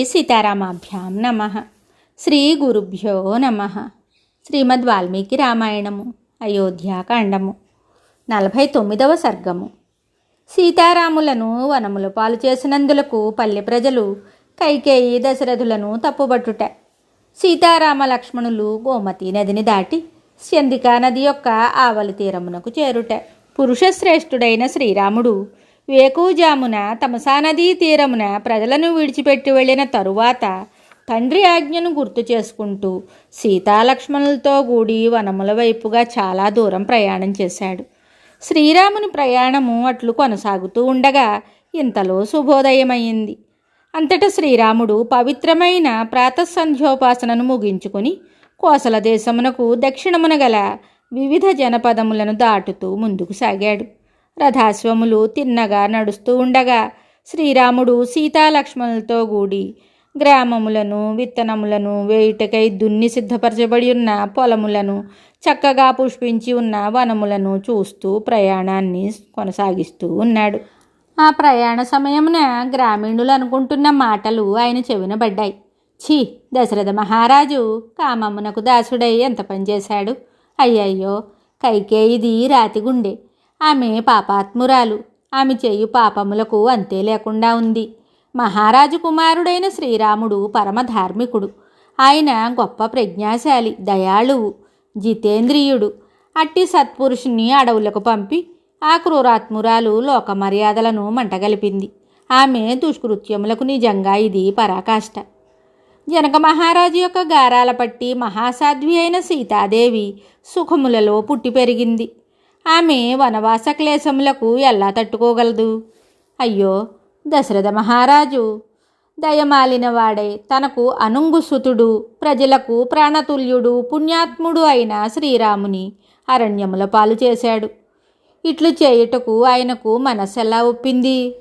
సీతారామాభ్యాం నమః. శ్రీ గురుభ్యో నమః. శ్రీమద్ వాల్మీకి రామాయణము అయోధ్యాకాండము 49వ సర్గము. సీతారాములను వనముల పాలు చేసినందులకు పల్లె ప్రజలు కైకేయి దశరథులను తప్పుబట్టుట. సీతారామ లక్ష్మణులు గోమతీ నదిని దాటి స్యందికా నది యొక్క ఆవలి తీరమునకు చేరుట. పురుషశ్రేష్ఠుడైన శ్రీరాముడు వేకువజామున తమసా నదీ తీరమున ప్రజలను విడిచిపెట్టి వెళ్ళిన తరువాత తండ్రి ఆజ్ఞను గుర్తు చేసుకుంటూ సీతాలక్ష్మణులతో కూడి వనముల వైపుగా చాలా దూరం ప్రయాణం చేశాడు. శ్రీరాముని ప్రయాణము అట్లు కొనసాగుతూ ఉండగా ఇంతలో శుభోదయమైంది. అంతటా శ్రీరాముడు పవిత్రమైన ప్రాతఃసంధ్యోపాసనను ముగించుకొని కోసల దేశమునకు దక్షిణమున గల వివిధ జనపదములను దాటుతూ ముందుకు సాగాడు. రథాశ్వములు తిన్నగా నడుస్తూ ఉండగా శ్రీరాముడు సీతాలక్ష్మణులతో కూడి గ్రామములను విత్తనములను వేయుటకై దున్ని సిద్ధపరచబడి ఉన్న పొలములను చక్కగా పుష్పించి ఉన్న వనములను చూస్తూ ప్రయాణాన్ని కొనసాగిస్తూ ఉన్నాడు. ఆ ప్రయాణ సమయమున గ్రామీణులు అనుకుంటున్న మాటలు ఆయన చెవిన పడ్డాయి. ఛీ, దశరథ మహారాజు కామమునకు దాసుడై ఎంత పనిచేశాడు. అయ్యయ్యో, కైకేయిది రాతిగుండె. ఆమె పాపాత్మురాలు. ఆమె చేయు పాపములకు అంతే లేకుండా ఉంది. మహారాజు కుమారుడైన శ్రీరాముడు పరమధార్మికుడు. ఆయన గొప్ప ప్రజ్ఞాశాలి, దయాళువు, జితేంద్రియుడు. అట్టి సత్పురుషుని అడవులకు పంపి ఆ క్రూరాత్మురాలు లోక మర్యాదలను మంటగలిపింది. ఆమె దుష్కృత్యములకు నిజంగా ఇది పరాకాష్ట. జనక మహారాజు యొక్క గారాల పట్టి మహాసాధ్వి అయిన సీతాదేవి సుఖములలో పుట్టి పెరిగింది. ఆమె వనవాస క్లేశములకు ఎలా తట్టుకోగలదు? అయ్యో, దశరథ మహారాజు దయమాలిన వాడే తనకు అనుంగుసుతుడు, ప్రజలకు ప్రాణతుల్యుడు, పుణ్యాత్ముడు అయిన శ్రీరాముని అరణ్యముల పాలు చేశాడు. ఇట్లు చేయుటకు ఆయనకు మనస్సెలా ఒప్పింది?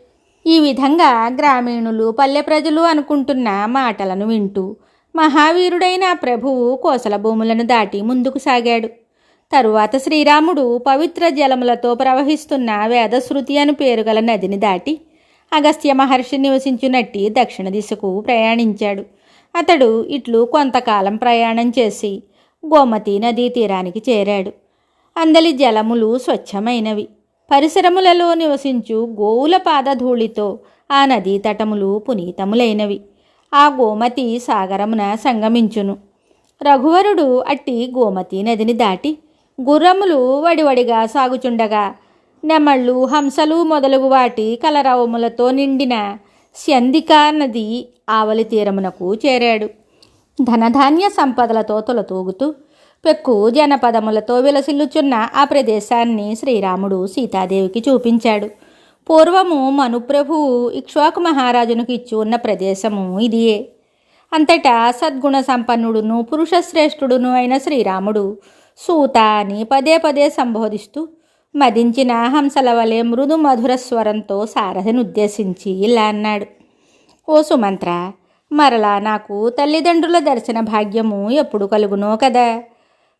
ఈ విధంగా గ్రామీణులు పల్లె ప్రజలు అనుకుంటున్న మాటలను వింటూ మహావీరుడైన ప్రభువు కోసల భూములను దాటి ముందుకు సాగాడు. తరువాత శ్రీరాముడు పవిత్ర జలములతో ప్రవహిస్తున్న వేదశ్రుతి అని పేరుగల నదిని దాటి అగస్త్య మహర్షి నివసించునట్టి దక్షిణ దిశకు ప్రయాణించాడు. అతడు ఇట్లు కొంతకాలం ప్రయాణం చేసి గోమతీ నదీ తీరానికి చేరాడు. అందలి జలములు స్వచ్ఛమైనవి. పరిసరములలో నివసించు గోవుల పాదధూళితో ఆ నదీ తటములు పునీతములైనవి. ఆ గోమతి సాగరమున సంగమించును. రఘువరుడు అట్టి గోమతీ నదిని దాటి గుర్రములు వడివడిగా సాగుచుండగా నెమళ్ళు, హంసలు మొదలగు వాటి కలరవములతో నిండిన స్యందికా నది ఆవలి తీరమునకు చేరాడు. ధనధాన్య సంపదలతో తొలతూగుతూ పెక్కు జనపదములతో విలసిల్లుచున్న ఆ ప్రదేశాన్ని శ్రీరాముడు సీతాదేవికి చూపించాడు. పూర్వము మనుప్రభువు ఇక్ష్వాకు మహారాజునికి ఇచ్చి ఉన్న ప్రదేశము ఇదియే. అంతటా సద్గుణ సంపన్నుడును పురుషశ్రేష్ఠుడును అయిన శ్రీరాముడు సూత అని పదే పదే సంబోధిస్తూ మదించిన హంసల వలె మృదు మధుర స్వరంతో సారథిని ఉద్దేశించి ఇలా అన్నాడు. ఓ సుమంత్ర, మరలా నాకు తల్లిదండ్రుల దర్శన భాగ్యము ఎప్పుడు కలుగునో కదా.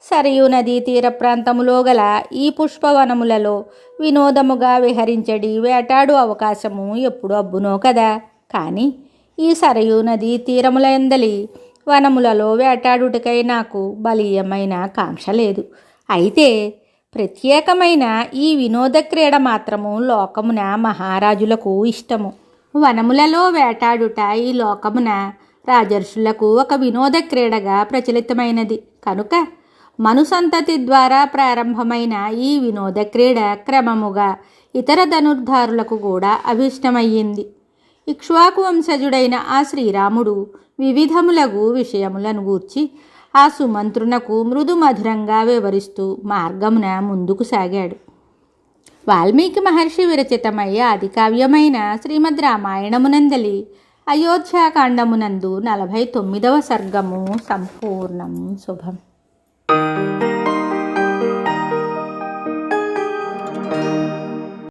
సరయూ నదీ తీర ప్రాంతములో గల ఈ పుష్పవనములలో వినోదముగా విహరించడి వేటాడు అవకాశము ఎప్పుడు అబ్బునో కదా. కానీ ఈ సరయూ నదీ తీరములందలి వనములలో వేటాడుటకై నాకు బలీయమైన కాంక్ష లేదు. అయితే ప్రత్యేకమైన ఈ వినోద క్రీడ మాత్రము లోకమున మహారాజులకు ఇష్టము. వనములలో వేటాడుట ఈ లోకమున రాజర్షులకు ఒక వినోద క్రీడగా ప్రచలితమైనది కనుక మనుసంతతి ద్వారా ప్రారంభమైన ఈ వినోద క్రీడ క్రమముగా ఇతర ధనుర్ధారులకు కూడా అభిష్టమయ్యింది. ఇక్ష్వాకు వంశజుడైన ఆ శ్రీరాముడు వివిధములగు విషయములను గూర్చి ఆ సుమంత్రునకు మృదు మధురంగా వివరిస్తూ మార్గమున ముందుకు సాగాడు. వాల్మీకి మహర్షి విరచితమయ్యే ఆదికావ్యమైన శ్రీమద్ రామాయణమునందలి అయోధ్యాకాండమునందు 49వ సర్గము సంపూర్ణం. శుభం.